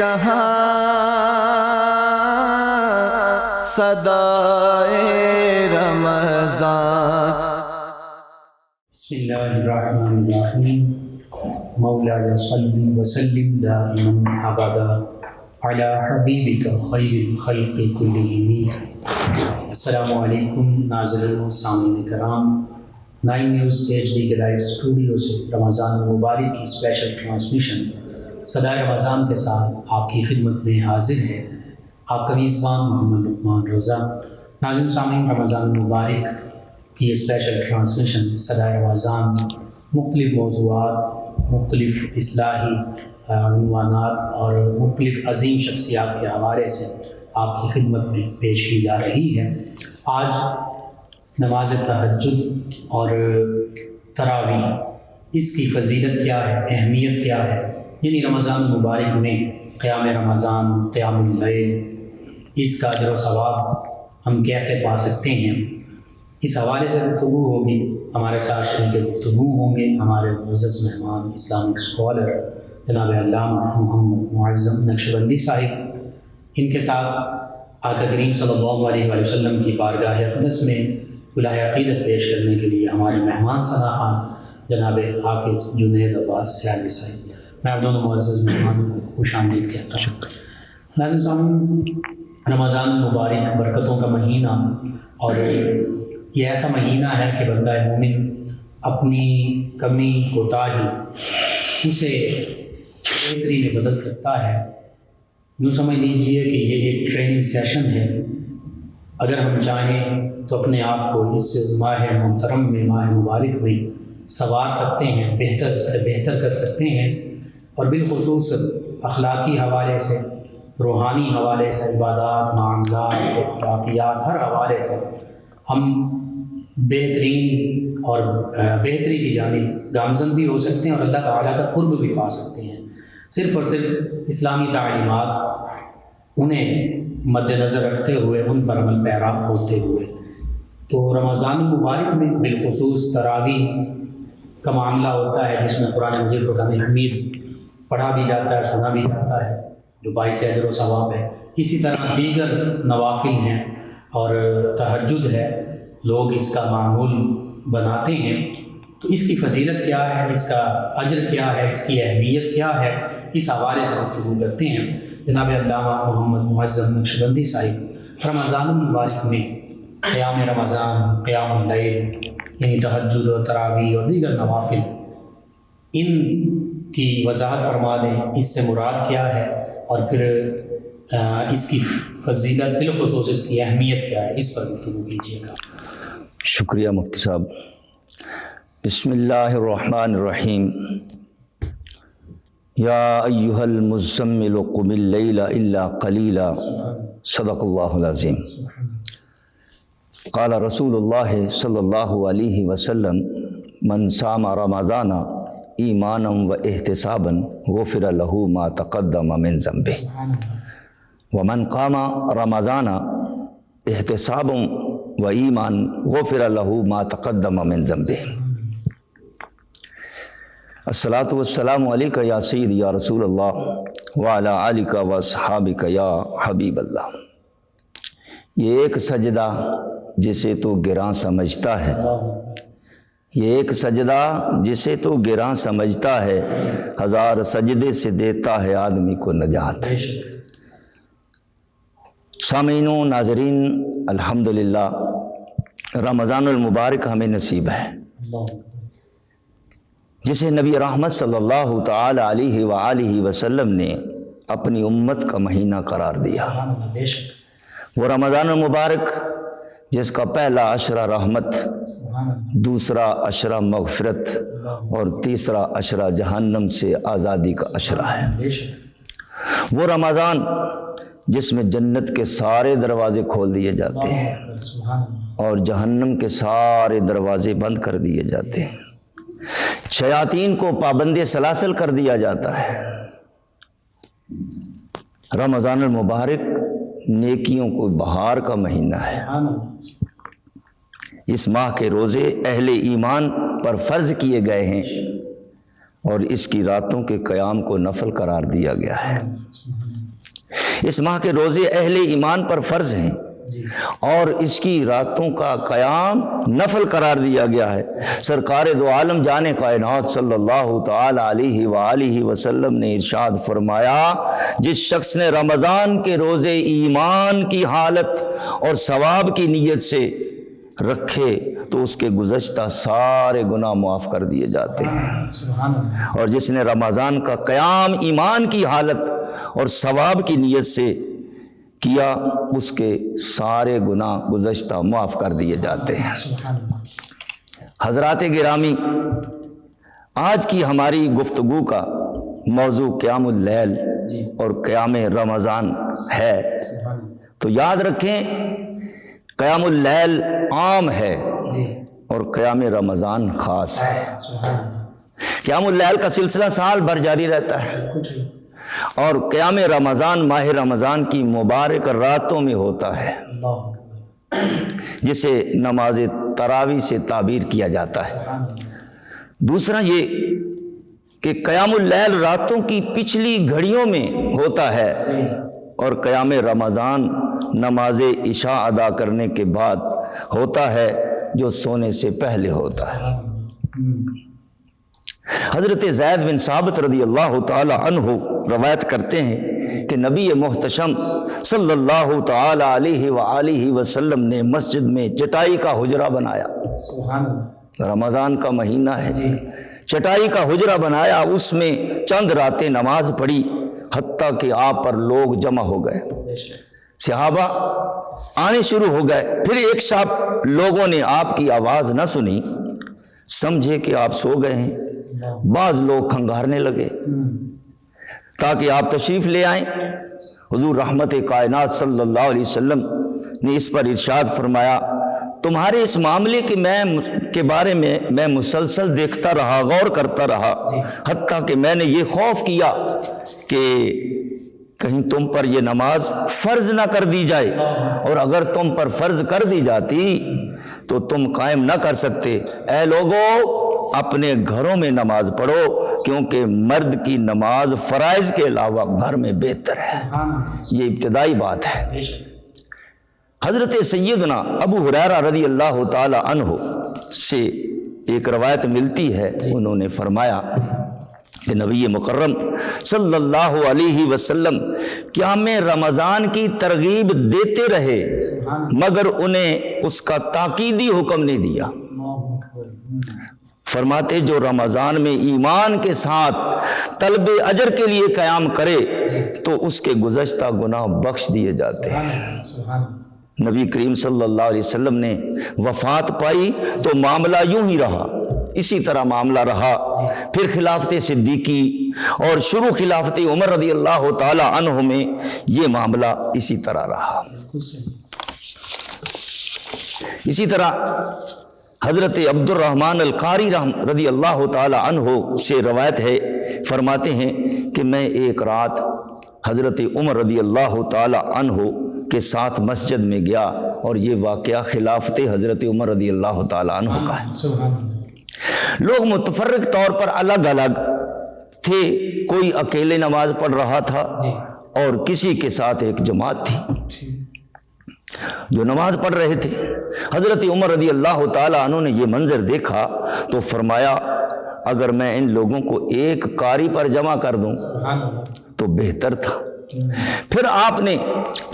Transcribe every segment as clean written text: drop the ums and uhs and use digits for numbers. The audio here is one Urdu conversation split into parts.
جہاں صدائے رمضان۔ بسم اللہ الرحمن الرحیم۔ مولانا صلی وسلم دائما ابدا علی حبیبک خیر الخلق کلہم۔ السلام علیکم ناظرین و سامعین کرام، 9 نیوز HD کے لائیو اسٹوڈیو سے رمضان المبارک کی اسپیشل ٹرانسمیشن صدائے رمضان کے ساتھ آپ کی خدمت میں حاضر ہے آپ کا میزبان محمد لقمان رضا۔ ناظرین سامعین، رمضان المبارک کی اسپیشل ٹرانسمیشن صدائے رمضان مختلف موضوعات، مختلف اصلاحی عنوانات اور مختلف عظیم شخصیات کے حوالے سے آپ کی خدمت میں پیش کی جا رہی ہے۔ آج نماز تہجد اور تراویح، اس کی فضیلت کیا ہے، اہمیت کیا ہے، یعنی رمضان المبارک میں قیام رمضان، قیام اللیل، اس کا اجر و ثواب ہم کیسے پا سکتے ہیں، اس حوالے سے گفتگو ہوگی۔ ہمارے ساتھ شریک گفتگو ہوں گے ہمارے معزز مہمان اسلامک اسکالر جناب علامہ محمد معظم نقشبندی صاحب۔ ان کے ساتھ آقا کریم صلی اللہ علیہ وآلہ وسلم کی بارگاہ اقدس میں الہ عقیدت پیش کرنے کے لیے ہمارے مہمان سناخان جناب حافظ جنید عباس سیالی صاحب۔ میں آپ دونوں معزز مہمانوں کو خوش آمدید کہتا ہوں۔ ناظرین سامعین، رمضان المبارک برکتوں کا مہینہ، اور یہ ایسا مہینہ ہے کہ بندہ مومن اپنی کمی کوتاہی اسے بہتری میں بدل سکتا ہے۔ یوں سمجھ لیجئے کہ یہ ایک ٹریننگ سیشن ہے۔ اگر ہم چاہیں تو اپنے آپ کو اس ماہ محترم میں، ماہ مبارک میں سنوار سکتے ہیں، بہتر سے بہتر کر سکتے ہیں، اور بالخصوص اخلاقی حوالے سے، روحانی حوالے سے، عبادات، معاملات، اخلاقیات، ہر حوالے سے ہم بہترین اور بہتری کی جانب گامزن بھی ہو سکتے ہیں اور اللہ تعالیٰ کا قرب بھی پا سکتے ہیں، صرف اور صرف اسلامی تعلیمات انہیں مد نظر رکھتے ہوئے، ان پر عمل پیرا ہوتے ہوئے۔ تو رمضان المبارک میں بالخصوص تراویح کا معاملہ ہوتا ہے، جس میں قرآن مجید فرقان حمید پڑھا بھی جاتا ہے، سنا بھی جاتا ہے، جو باعث اجر و ثواب ہے۔ اسی طرح دیگر نوافل ہیں اور تہجد ہے، لوگ اس کا معمول بناتے ہیں۔ تو اس کی فضیلت کیا ہے، اس کا اجر کیا ہے، اس کی اہمیت کیا ہے، اس حوالے سے گفتگو کرتے ہیں جناب علامہ محمد معظم نقشبندی صاحب۔ رمضان المبارک میں قیام رمضان، قیام اللیل، یعنی تہجد اور تراویح اور دیگر نوافل، ان کی وضاحت فرما دیں، اس سے مراد کیا ہے، اور پھر اس کی فضیلت بالخصوص اس کی اہمیت کیا ہے، اس پر گفتگو کیجیے گا۔ شکریہ مفتی صاحب۔ بسم اللہ الرحمن الرحیم۔ یا ایہا المزمل قم اللیل الا قلیلا، صدق اللہ العظیم۔ قال رسول اللہ صلی اللہ علیہ وسلم من صام رمضان ایمانا و احتسابا غفر له ما تقدم من ذنبہ ومن قام رمضان احتسابا و ایمان غفر له ما تقدم من ذنبہ۔ الصلاۃ والسلام علیکہ یا سیدی یا رسول اللہ وعلی آلکہ و اصحابکہ یا حبیب اللہ۔ یہ ایک سجدہ جسے تو گراں سمجھتا ہے، یہ ایک سجدہ جسے تو گراں سمجھتا ہے، ہزار سجدے سے دیتا ہے آدمی کو نجات۔ سامعین و ناظرین، الحمدللہ رمضان المبارک ہمیں نصیب ہے، جسے نبی رحمت صلی اللہ تعالی علیہ وآلہ وسلم نے اپنی امت کا مہینہ قرار دیا۔ وہ رمضان المبارک جس کا پہلا عشرہ رحمت، دوسرا عشرہ مغفرت اور تیسرا عشرہ جہنم سے آزادی کا عشرہ ہے۔ وہ رمضان جس میں جنت کے سارے دروازے کھول دیے جاتے ہیں اور جہنم کے سارے دروازے بند کر دیے جاتے ہیں، شیاطین کو پابند سلاسل کر دیا جاتا ہے۔ رمضان المبارک نیکیوں کو بہار کا مہینہ ہے۔ اس ماہ کے روزے اہل ایمان پر فرض کیے گئے ہیں اور اس کی راتوں کے قیام کو نفل قرار دیا گیا ہے۔ اس ماہ کے روزے اہل ایمان پر فرض ہیں اور اس کی راتوں کا قیام نفل قرار دیا گیا ہے۔ سرکار دو عالم جان کائنات صلی اللہ تعالی علیہ وآلہ وسلم نے ارشاد فرمایا، جس شخص نے رمضان کے روزے ایمان کی حالت اور ثواب کی نیت سے رکھے تو اس کے گزشتہ سارے گناہ معاف کر دیے جاتے ہیں، اور جس نے رمضان کا قیام ایمان کی حالت اور ثواب کی نیت سے کیا اس کے سارے گناہ گزشتہ معاف کر دیے جاتے ہیں۔ حضرات گرامی، آج کی ہماری گفتگو کا موضوع قیام اللیل اور قیام رمضان ہے، تو یاد رکھیں قیام اللیل عام ہے اور قیام رمضان خاص ہے۔ قیام اللیل کا سلسلہ سال بھر جاری رہتا ہے اور قیام رمضان ماہ رمضان کی مبارک راتوں میں ہوتا ہے، جسے نماز تراویح سے تعبیر کیا جاتا ہے۔ دوسرا یہ کہ قیام اللیل راتوں کی پچھلی گھڑیوں میں ہوتا ہے اور قیام رمضان نماز عشاء ادا کرنے کے بعد ہوتا ہے، جو سونے سے پہلے ہوتا ہے۔ حضرت زید بن ثابت رضی اللہ تعالی عنہ روایت کرتے ہیں کہ نبی محتشم صلی اللہ تعالی علیہ وآلہ وسلم نے مسجد میں چٹائی کا حجرہ بنایا۔ رمضان کا مہینہ ہے، چٹائی کا حجرہ بنایا، اس میں چند راتیں نماز پڑھی، حتیٰ کہ آپ پر لوگ جمع ہو گئے، صحابہ آنے شروع ہو گئے۔ پھر ایک شب لوگوں نے آپ کی آواز نہ سنی، سمجھے کہ آپ سو گئے ہیں، بعض لوگ کھنگارنے لگے تاکہ آپ تشریف لے آئیں۔ حضور رحمت کائنات صلی اللہ علیہ وسلم نے اس پر ارشاد فرمایا، تمہارے اس معاملے کے بارے میں میں مسلسل دیکھتا رہا، غور کرتا رہا، حتیٰ کہ میں نے یہ خوف کیا کہ کہیں تم پر یہ نماز فرض نہ کر دی جائے، اور اگر تم پر فرض کر دی جاتی تو تم قائم نہ کر سکتے۔ اے لوگو، اپنے گھروں میں نماز پڑھو، کیونکہ مرد کی نماز فرائض کے علاوہ گھر میں بہتر ہے۔ یہ ابتدائی بات ہے۔ حضرت سیدنا ابو ہریرہ رضی اللہ تعالی عنہ سے ایک روایت ملتی ہے، انہوں نے فرمایا کہ نبی مکرم صلی اللہ علیہ وسلم قیام رمضان کی ترغیب دیتے رہے، مگر انہیں اس کا تاکیدی حکم نہیں دیا۔ فرماتے جو رمضان میں ایمان کے ساتھ طلب اجر کے لیے قیام کرے تو اس کے گزشتہ گناہ بخش دیے جاتے ہیں۔ نبی کریم صلی اللہ علیہ وسلم نے وفات پائی تو معاملہ یوں ہی رہا، اسی طرح معاملہ رہا۔ پھر خلافت صدیقی اور شروع خلافت عمر رضی اللہ تعالی عنہ میں یہ معاملہ اسی طرح رہا۔ اسی طرح حضرت عبد الرحمن القاری رضی اللہ تعالی عنہ سے روایت ہے، فرماتے ہیں کہ میں ایک رات حضرت عمر رضی اللہ تعالی عنہ کے ساتھ مسجد میں گیا، اور یہ واقعہ خلافت حضرت عمر رضی اللہ تعالی عنہ کا ہے۔ لوگ متفرق طور پر الگ الگ تھے، کوئی اکیلے نماز پڑھ رہا تھا اور کسی کے ساتھ ایک جماعت تھی جو نماز پڑھ رہے تھے۔ حضرت عمر رضی اللہ تعالی عنہ نے یہ منظر دیکھا تو فرمایا، اگر میں ان لوگوں کو ایک قاری پر جمع کر دوں تو بہتر تھا۔ پھر آپ نے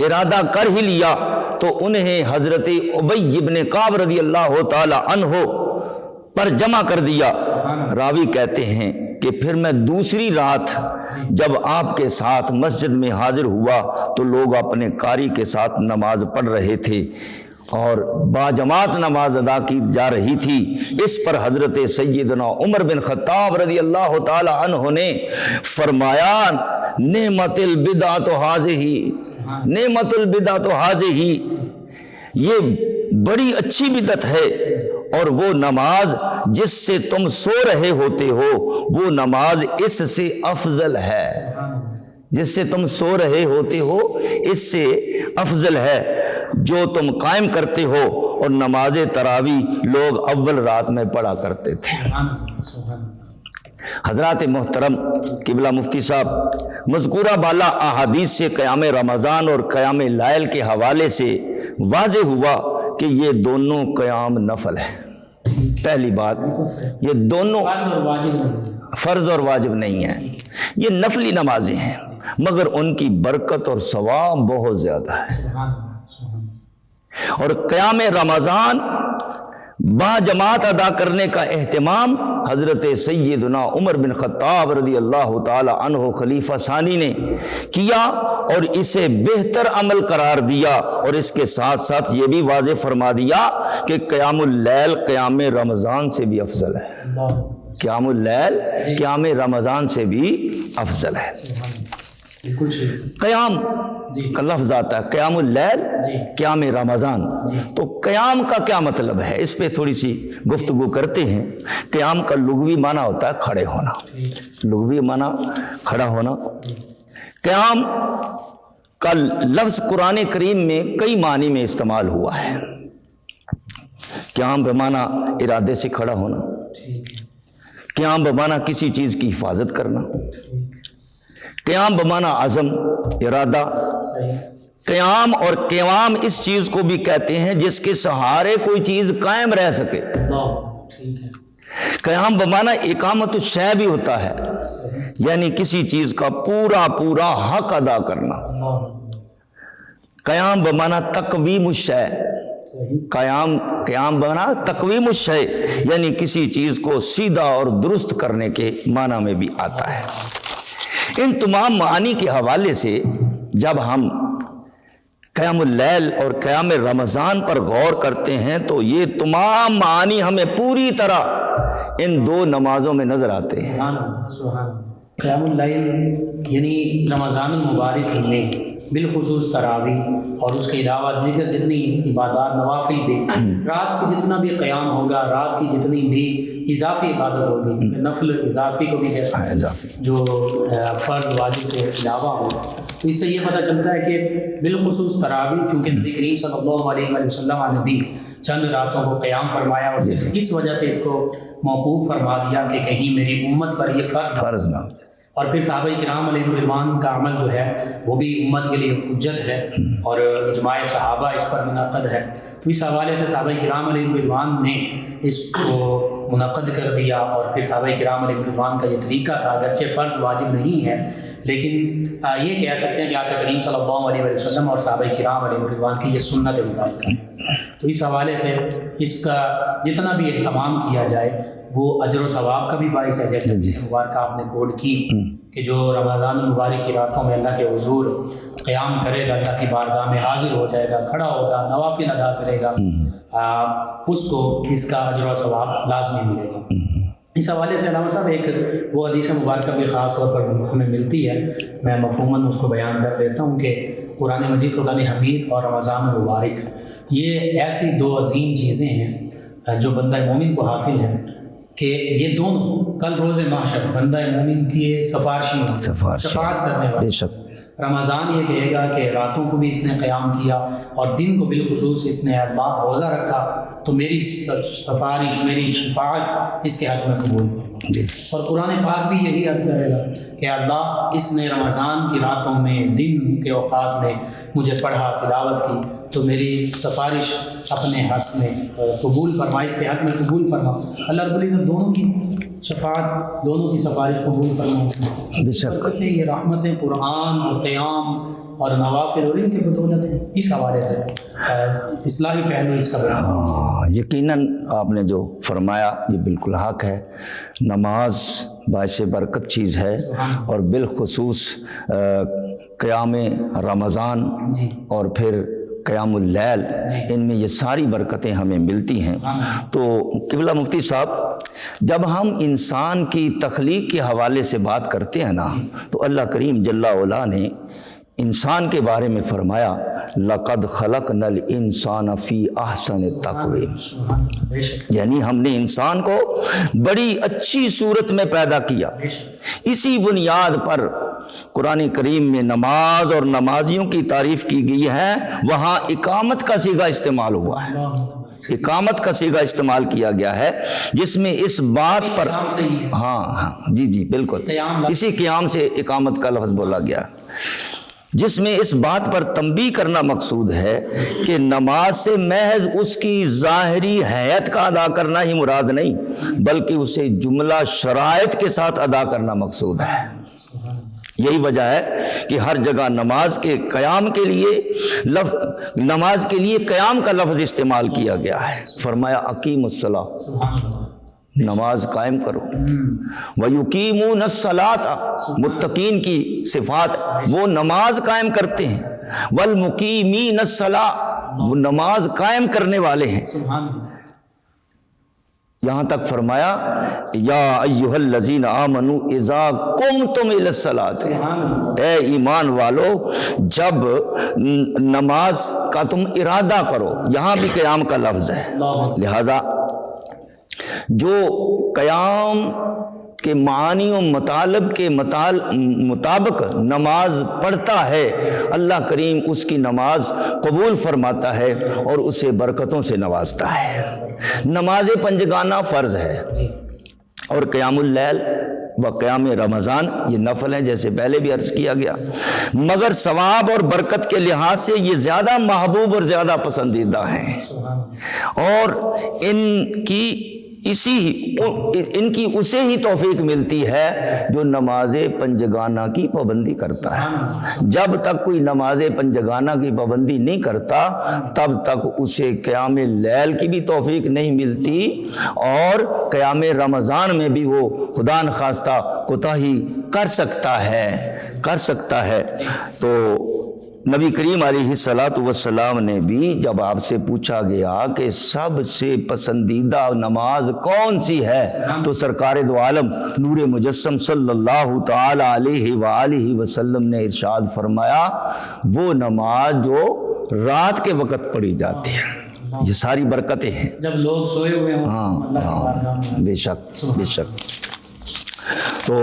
ارادہ کر ہی لیا تو انہیں حضرت ابی ابن کعب رضی اللہ تعالی عنہ پر جمع کر دیا۔ راوی کہتے ہیں کہ پھر میں دوسری رات جب آپ کے ساتھ مسجد میں حاضر ہوا تو لوگ اپنے قاری کے ساتھ نماز پڑھ رہے تھے اور باجماعت نماز ادا کی جا رہی تھی۔ اس پر حضرت سیدنا عمر بن خطاب رضی اللہ تعالی عنہ نے فرمایا، نعمت البدعۃ ھذہ، نعمت البدعۃ ھذہ، یہ بڑی اچھی بدعت ہے، اور وہ نماز جس سے تم سو رہے ہوتے ہو وہ نماز اس سے افضل ہے، جس سے تم سو رہے ہوتے ہو اس سے افضل ہے جو تم قائم کرتے ہو۔ اور نماز تراویح لوگ اول رات میں پڑھا کرتے تھے۔ حضرات محترم قبلہ مفتی صاحب، مذکورہ بالا احادیث سے قیام رمضان اور قیام لیل کے حوالے سے واضح ہوا کہ یہ دونوں قیام نفل ہیں۔ پہلی بات، یہ دونوں فرض اور واجب نہیں ہیں، یہ نفلی نمازیں ہیں، مگر ان کی برکت اور ثواب بہت زیادہ ہے۔ اور قیام رمضان با جماعت ادا کرنے کا اہتمام حضرت سیدنا عمر بن خطاب رضی اللہ تعالی عنہ خلیفہ ثانی نے کیا اور اسے بہتر عمل قرار دیا، اور اس کے ساتھ ساتھ یہ بھی واضح فرما دیا کہ قیام اللیل قیام رمضان سے بھی افضل ہے۔ قیام اللیل قیام رمضان سے بھی افضل ہے۔ قیام کا لفظ آتا ہے، قیام اللیل قیام رمضان، تو قیام کا کیا مطلب ہے، اس پہ تھوڑی سی گفتگو کرتے ہیں۔ قیام کا لغوی معنی ہوتا ہے کھڑے ہونا، لغوی معنی کھڑا ہونا۔ قیام کا لفظ قرآن کریم میں کئی معنی میں استعمال ہوا ہے۔ قیام بمعنی ارادے سے کھڑا ہونا، قیام بمعنی کسی چیز کی حفاظت کرنا، قیام بمعنی عزم ارادہ۔ قیام اور قیام اس چیز کو بھی کہتے ہیں جس کے سہارے کوئی چیز قائم رہ سکے۔ قیام بمعنی اقامت الشیء بھی ہوتا ہے، یعنی کسی چیز کا پورا پورا حق ادا کرنا۔ قیام بمعنی تقویم الشیء، قیام بمعنی تقویم الشیء، یعنی کسی چیز کو سیدھا اور درست کرنے کے معنی میں بھی آتا ہے۔ ان تمام معانی کے حوالے سے جب ہم قیام اللیل اور قیام رمضان پر غور کرتے ہیں تو یہ تمام معانی ہمیں پوری طرح ان دو نمازوں میں نظر آتے ہیں۔ قیام اللیل یعنی رمضان المبارک میں بالخصوص تراویح اور اس کے علاوہ دیگر جتنی عبادات نوافل بھی، رات کی جتنا بھی قیام ہوگا، رات کی جتنی بھی اضافی عبادت ہوگی، نفل اضافی کو بھی جو فرض واجب کے علاوہ ہو، تو اس سے یہ پتہ چلتا ہے کہ بالخصوص تراویح، چونکہ نبی کریم صلی اللہ علیہ وسلم نے بھی چند راتوں کو قیام فرمایا اور اس وجہ سے اس کو موقوف فرما دیا کہ کہیں میری امت پر یہ فرض نہ ہو۔ اور پھر صحابہ کرام علیہ الرضوان کا عمل جو ہے وہ بھی امت کے لیے حجت ہے اور اجماع صحابہ اس پر منعقد ہے، تو اس حوالے سے صحابہ کرام علیہ الرضوان نے اس کو منعقد کر دیا۔ اور پھر صحابہ کرام علیہ الرضوان کا یہ طریقہ تھا، اگرچہ فرض واجب نہیں ہے لیکن یہ کہہ سکتے ہیں کہ آقا کریم صلی اللہ علیہ وسلم اور صحابہ کرام علیہ الرضوان کی یہ سنت مطابقہ ہے۔ تو اس حوالے سے اس کا جتنا بھی اہتمام کیا جائے وہ اجر و ثواب کا بھی باعث ہے، جیسے مبارکہ آپ نے کوڈ کی کہ جو رمضان المبارک کی راتوں میں اللہ کے حضور قیام کرے گا، اللہ کی بارگاہ میں حاضر ہو جائے گا، کھڑا ہوگا، نوافل ادا کرے گا، اس کو اس کا اجر و ثواب لازمی ملے گا۔ اس حوالے سے علامہ صاحب ایک وہ حدیث مبارکہ بھی خاص طور پر ہمیں ملتی ہے، میں مفہوماً اس کو بیان کر دیتا ہوں کہ قرآن مجید، فرقان حمید اور رمضان المبارک یہ ایسی دو عظیم چیزیں ہیں جو بندہ مومن کو حاصل ہیں کہ یہ دونوں کل روز محشر بندہ مومن کی سفارشی شفاعت کرنے والے۔ رمضان یہ کہے گا کہ راتوں کو بھی اس نے قیام کیا اور دن کو بالخصوص اس نے روزہ رکھا، تو میری سفارش، میری شفاعت اس کے حق میں قبول فرما۔ اور قرآن پاک بھی یہی عرض کرے گا کہ اللہ اس نے رمضان کی راتوں میں، دن کے اوقات میں مجھے پڑھا، تلاوت کی، تو میری سفارش اپنے حق میں قبول فرما، اس کے حق میں قبول فرما۔ اللہ رب العزت دونوں کی شفاعت، دونوں کی سفارش قبول فرما۔ بے شک یہ رحمتیں قرآن اور قیام اور نوافل اور ان کی بدولت ہیں۔ اس حوالے سے اصلاحی پہلو اس کا بیان۔ یقیناً آپ نے جو فرمایا یہ بالکل حق ہے۔ نماز باعث برکت چیز ہے، اور بالخصوص قیام رمضان اور پھر قیام اللیل، ان میں یہ ساری برکتیں ہمیں ملتی ہیں۔ تو قبلہ مفتی صاحب، جب ہم انسان کی تخلیق کے حوالے سے بات کرتے ہیں نا، تو اللہ کریم جل وعلا نے انسان کے بارے میں فرمایا لَقَدْ خَلَقْنَا الْإِنسَانَ فِي أَحْسَنِ تَقْوِيمٍ، یعنی ہم نے انسان کو بڑی اچھی صورت میں پیدا کیا۔ اسی بنیاد پر قرآن کریم میں نماز اور نمازیوں کی تعریف کی گئی ہے، وہاں اقامت کا صیغہ استعمال ہوا ہے۔ اقامت کا صیغہ استعمال کیا گیا ہے، جس میں اس بات پر قیام سے ہی ہے۔ ہاں جی بالکل، قیام لفظ۔ اسی قیام سے اقامت کا لفظ بولا گیا، جس میں اس بات پر تنبیہ کرنا مقصود ہے کہ نماز سے محض اس کی ظاہری حیت کا ادا کرنا ہی مراد نہیں، بلکہ اسے جملہ شرائط کے ساتھ ادا کرنا مقصود ہے۔ یہی وجہ ہے کہ ہر جگہ نماز کے قیام کے لیے قیام کا لفظ استعمال کیا گیا ہے۔ فرمایا اقیم الصلاۃ، سبحان اللہ، نماز قائم کرو۔ وَيُقِيمُونَ الصَّلَاةَ، متقین کی صفات، وہ نماز قائم کرتے ہیں۔ وَالْمُقِيمِينَ الصَّلَاةَ، وہ نماز قائم کرنے والے ہیں۔ سبحان اللہ، یہاں تک فرمایا یا ایھا الذین آمنوا اذا قمتم الی الصلاۃ، سبحان اللہ، اے ایمان والو جب نماز کا تم ارادہ کرو، یہاں بھی قیام کا لفظ ہے۔ اللہ، لہذا جو قیام کے معنی و مطالب کے مطابق نماز پڑھتا ہے، اللہ کریم اس کی نماز قبول فرماتا ہے اور اسے برکتوں سے نوازتا ہے۔ نماز پنجگانہ فرض ہے، جی، اور قیام اللیل و قیام رمضان یہ نفل ہیں، جیسے پہلے بھی عرض کیا گیا، مگر ثواب اور برکت کے لحاظ سے یہ زیادہ محبوب اور زیادہ پسندیدہ ہیں، سبحان اللہ، اور ان کی اسے ہی توفیق ملتی ہے جو نماز پنجگانہ کی پابندی کرتا ہے۔ جب تک کوئی نماز پنجگانہ کی پابندی نہیں کرتا تب تک اسے قیام لیل کی بھی توفیق نہیں ملتی، اور قیام رمضان میں بھی وہ خدا نخواستہ کوتاہی کر سکتا ہے۔ تو نبی کریم علیہ الصلاۃ والسلام نے بھی جب آپ سے پوچھا گیا کہ سب سے پسندیدہ نماز کون سی ہے، تو سرکار دو عالم نور مجسم صلی اللہ تعالی علیہ وآلہ وسلم نے ارشاد فرمایا وہ نماز جو رات کے وقت پڑھی جاتی ہے۔ یہ ساری برکتیں ہیں جب لوگ سوئے ہوئے ہوں، اللہ کی بارگاہ میں، بے شک۔ تو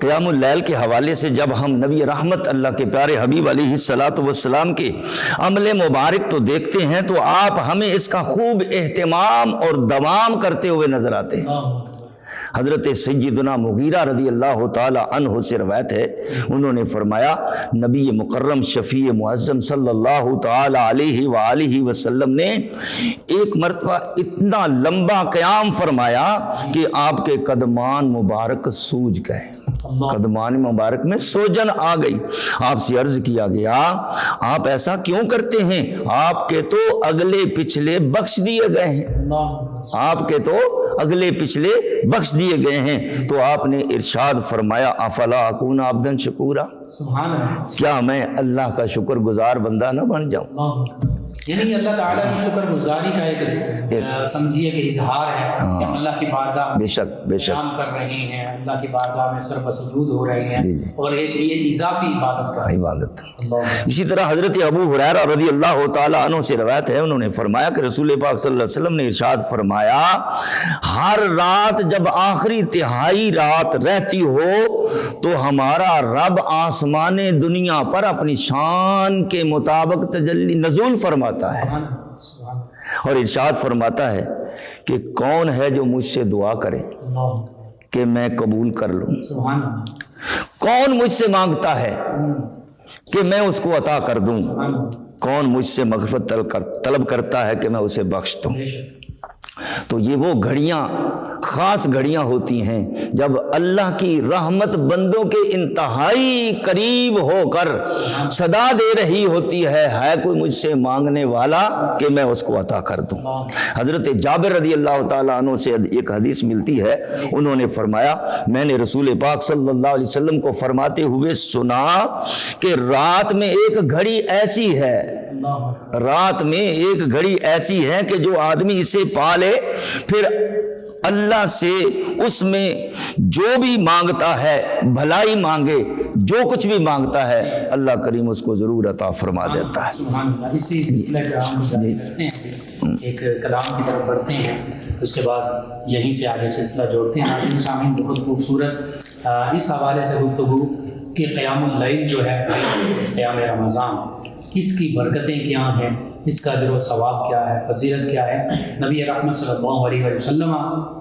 قیام اللیل کے حوالے سے جب ہم نبی رحمت اللہ کے پیارے حبیب علیہ الصلاۃ والسلام کے عمل مبارک تو دیکھتے ہیں، تو آپ ہمیں اس کا خوب اہتمام اور دوام کرتے ہوئے نظر آتے ہیں۔ حضرت سیدنا مغیرہ رضی اللہ تعالی عنہ سے روایت ہے، انہوں نے فرمایا نبی مکرم شفیع معظم صلی اللہ تعالی علیہ وآلہ وسلم نے ایک مرتبہ اتنا لمبا قیام فرمایا کہ آپ کے قدمان مبارک سوج گئے، قدمان مبارک میں سوجن آ گئی۔ آپ سے عرض کیا گیا آپ ایسا کیوں کرتے ہیں؟ آپ کے تو اگلے پچھلے بخش دیے گئے ہیں، آپ کے تو اگلے پچھلے بخش دیے گئے ہیں۔ تو آپ نے ارشاد فرمایا افلا اکون عبدا شکورا، سبحان اللہ، کیا میں اللہ کا شکر گزار بندہ نہ بن جاؤں؟ یعنی اللہ تعالیٰ کی شکر گزاری کا ایک سمجھیے کہ اظہار ہے کہ ہم اللہ کی بارگاہ بے شک قیام کر رہے ہیں، اللہ کی بارگاہ میں سر بسجود ہو رہے ہیں، اور ایک یہ اضافی عبادت کا عبادت۔ اللہ، اسی طرح حضرت ابو ہریرہ رضی اللہ تعالی عنہ سے روایت ہے، انہوں نے فرمایا کہ رسول پاک صلی اللہ علیہ وسلم نے ارشاد فرمایا ہر رات جب آخری تہائی رات رہتی ہو تو ہمارا رب آسمان دنیا پر اپنی شان کے مطابق تجلی نزول فرماتا ہے، اور ارشاد فرماتا ہے کہ کون ہے جو مجھ سے دعا کرے کہ میں قبول کر لوں، کون مجھ سے مانگتا ہے کہ میں اس کو عطا کر دوں، کون مجھ سے مغفرت طلب کرتا ہے کہ میں اسے بخش دوں۔ تو یہ وہ گھڑیاں خاص گھڑیاں ہوتی ہیں جب اللہ کی رحمت بندوں کے انتہائی قریب ہو کر صدا دے رہی ہوتی ہے کوئی مجھ سے مانگنے والا کہ میں اس کو عطا کر دوں۔ حضرت جابر رضی اللہ تعالیٰ عنہ سے ایک حدیث ملتی ہے، انہوں نے فرمایا میں نے رسول پاک صلی اللہ علیہ وسلم کو فرماتے ہوئے سنا کہ رات میں ایک گھڑی ایسی ہے، رات میں ایک گھڑی ایسی ہے کہ جو آدمی اسے پالے پھر اللہ سے اس میں جو بھی مانگتا ہے بھلائی مانگے، جو کچھ بھی مانگتا ہے اللہ کریم اس کو ضرور عطا فرما دیتا ہے۔ سبحان اللہ، اسی سلسلے پہ ہم کرتے ہیں، ایک کلام کی طرف بڑھتے ہیں، اس کے بعد یہیں سے آگے سلسلہ جوڑتے ہیں۔ ناظرین سامعین، بہت خوبصورت اس حوالے سے گفتگو کہ قیام اللیل جو ہے قیام رمضان، اس کی برکتیں کیا ہیں، اس کا اجر و ثواب کیا ہے، فضیلت کیا ہے۔ نبی رحمت صلی اللہ علیہ وسلم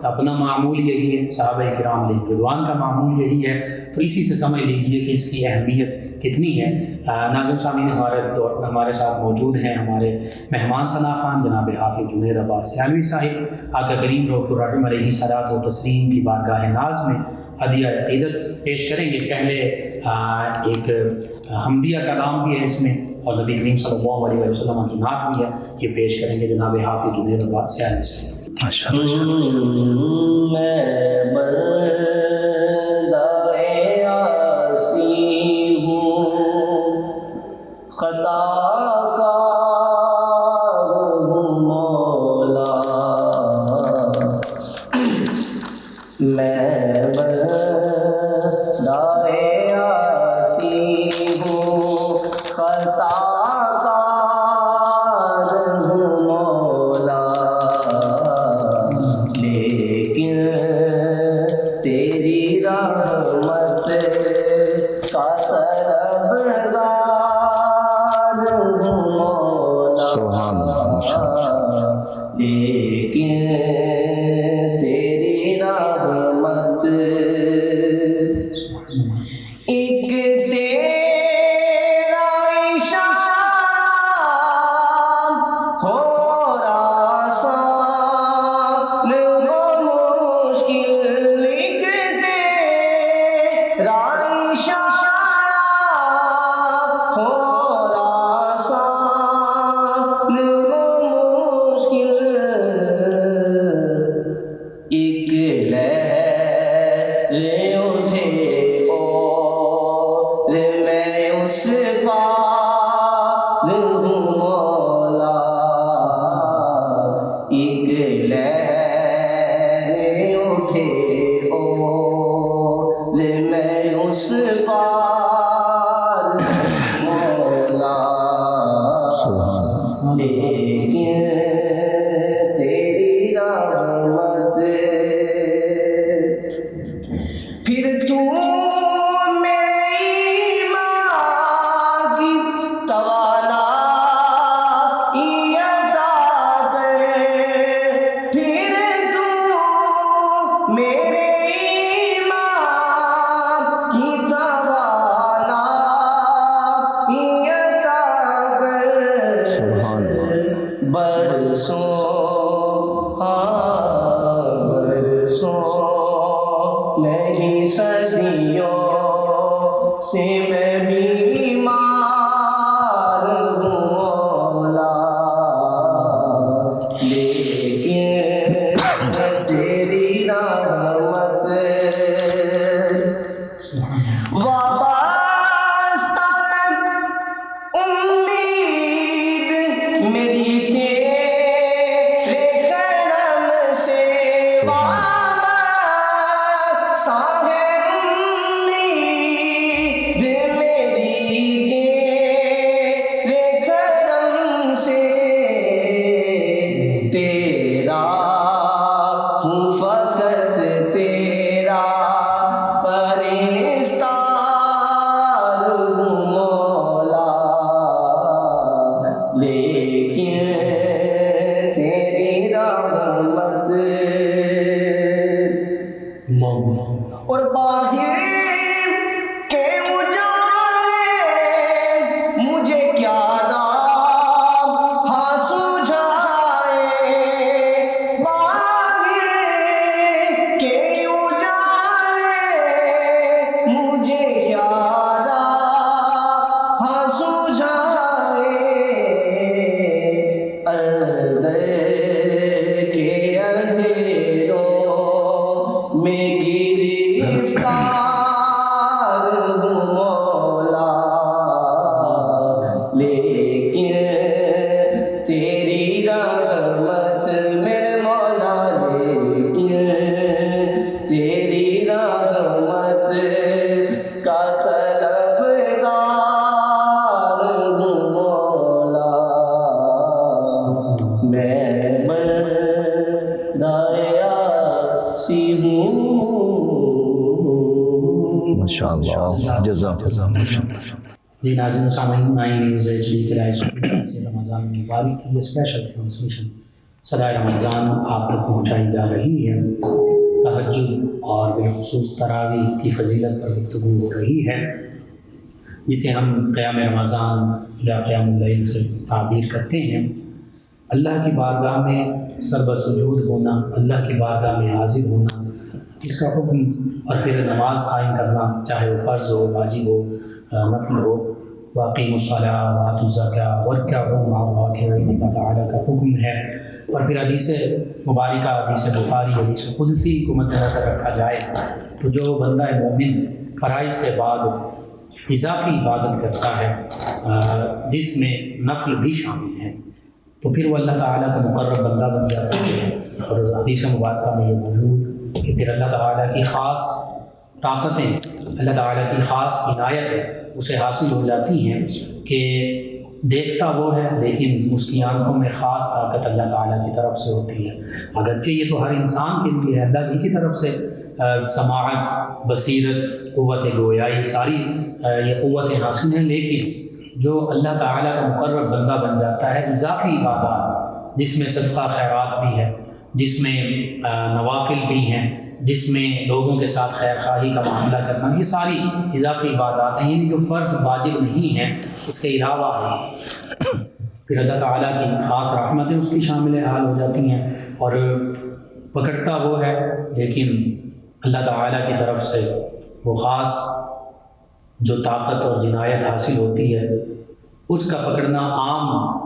کا اپنا معمول یہی ہے، صحابہ کرام علیہ رضوان کا معمول یہی ہے، تو اسی سے سمجھ لیجیے کہ اس کی اہمیت کتنی ہے۔ ناظرین سامعین، ہمارے ساتھ موجود ہیں ہمارے مہمان شناسان جناب حافظ جنید عباس سیالوی صاحب، آقا کریم رؤوف الرحیم علیہ صلوۃ و تسلیم کی بارگاہ ناز میں ہدیہ عقیدت پیش کریں گے۔ پہلے ایک حمدیہ کلام بھی ہے اس میں، اور نبی کریم صلی اللہ علیہ وسلم کی نعت بھی ہے، یہ پیش کریں گے جناب حافظ جنید عباس سیالوی صاحب۔ میں بندہ عاصی ہوں، خطا کار ہوں مولا، میں بندہ عاصی ہوں، خطا کار ہوں مولا، لیکن تیری رحمت کا طلبگار ہوں مولا، سبحان اللہ، لیکن تیری رحمت ایک تیرا اشارہ ہو آسان ہو مشکل، ایک تیرا اشارہ ہو آسان ہو مشکل، ایک لہر اٹھے اور میں اس پار ہوں مولا، ایک لہر اٹھے اور میں اس پار ہوں مولا، لیکن تیری رحمت پھر تو میری ماں کی توانائی عطا کر، پھر تو میری ماں کی توانائی عطا کر، برسوں نہیں صدیوں سے میں بیمار ہوں مولا، لیکن تیری رحمت وابستہ امید میری تیرے کرم سے، وابستہ ہے امید میری تیرے کرم سے، تیرا ہوں فقط تیرا پرستار ہوں مولا، لیکن تیری رحمت اور باہر کے اجالے مجھے کیا راہ سجھائے، باہر کے اجالے مجھے کیا راہ سجھائے، اندر کے اندھیروں میں گرفتار ہوں مولا، لیکن تیری رحمت میرے مولا، لیکن تیری رحمت کا طلبگار ہوں مولا، میں بندہ عاصی ہوں۔ ماشاء اللہ، جزاک اللہ۔ جی ناظرین و سامعین، 9 نیوز HD کے لائیو اسٹوڈیو سے رمضان المبارک کی یہ اسپیشل ٹرانسمیشن صدائے رمضان آپ تک پہنچائی جا رہی ہے۔ تہجد اور بالخصوص تراویح کی فضیلت پر گفتگو ہو رہی ہے، جسے ہم قیام رمضان یا قیام اللیل سے تعبیر کرتے ہیں۔ اللہ کی بارگاہ میں سربسجود ہونا، اللہ کی بارگاہ میں حاضر ہونا، اس کا حکم، اور پھر نماز قائم کرنا، چاہے وہ فرض ہو، واجب ہو، نفل ہو، واقعی الصلاۃ وآتوا الزکاۃ وارکعوا مع الراکعین، اللہ تعالیٰ کا حکم ہے۔ اور پھر حدیث مبارکہ، حدیث بخاری، حدیث قدسی کو مد نظر رکھا جائے تو جو بندہ مومن فرائض کے بعد اضافی عبادت کرتا ہے جس میں نفل بھی شامل ہے، تو پھر وہ اللہ تعالیٰ کا مقرب بندہ بن جاتا ہے۔ اور حدیث مبارکہ میں یہ موجود کہ پھر اللہ تعالیٰ کی خاص طاقتیں، اللہ تعالیٰ کی خاص عنایتیں اسے حاصل ہو جاتی ہیں کہ دیکھتا وہ ہے لیکن اس کی آنکھوں میں خاص طاقت اللہ تعالیٰ کی طرف سے ہوتی ہے۔ اگرچہ یہ تو ہر انسان کے لیے ہے، اللہ ہی کی طرف سے سماعت، بصیرت، قوت گویائی، ساری یہ قوتیں حاصل ہیں، لیکن جو اللہ تعالیٰ کا مقرب بندہ بن جاتا ہے، اضافی عبادات جس میں صدقہ خیرات بھی ہے، جس میں نوافل بھی ہیں، جس میں لوگوں کے ساتھ خیر خواہی کا معاملہ کرنا، یہ ساری اضافی عبادات ہیں، یعنی جو فرض واجب نہیں ہیں اس کے علاوہ ہے، پھر اللہ تعالیٰ کی خاص رحمتیں اس کی شامل حال ہو جاتی ہیں۔ اور پکڑتا وہ ہے لیکن اللہ تعالیٰ کی طرف سے وہ خاص جو طاقت اور عنایت حاصل ہوتی ہے، اس کا پکڑنا عام